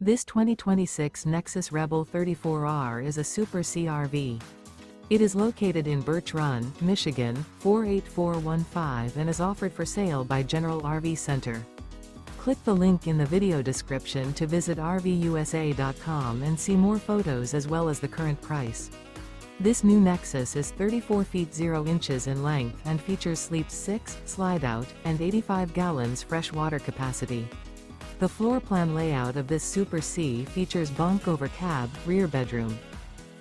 This 2026 Nexus Rebel 34R is a Super CRV. It is located in Birch Run, Michigan, 48415 and is offered for sale by General RV Center. Click the link in the video description to visit RVUSA.com and see more photos as well as the current price. This new Nexus is 34 feet 0 inches in length and features Sleep 6, Slideout, and 85 gallons fresh water capacity. The floor plan layout of this Super C features bunk over cab, rear bedroom.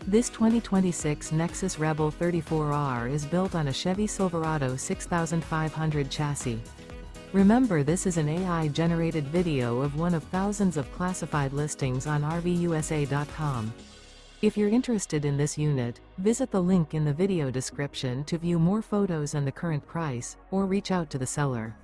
This 2026 Nexus Rebel 34R is built on a Chevy Silverado 6500 chassis. Remember, this is an AI-generated video of one of thousands of classified listings on RVUSA.com. If you're interested in this unit, visit the link in the video description to view more photos and the current price, or reach out to the seller.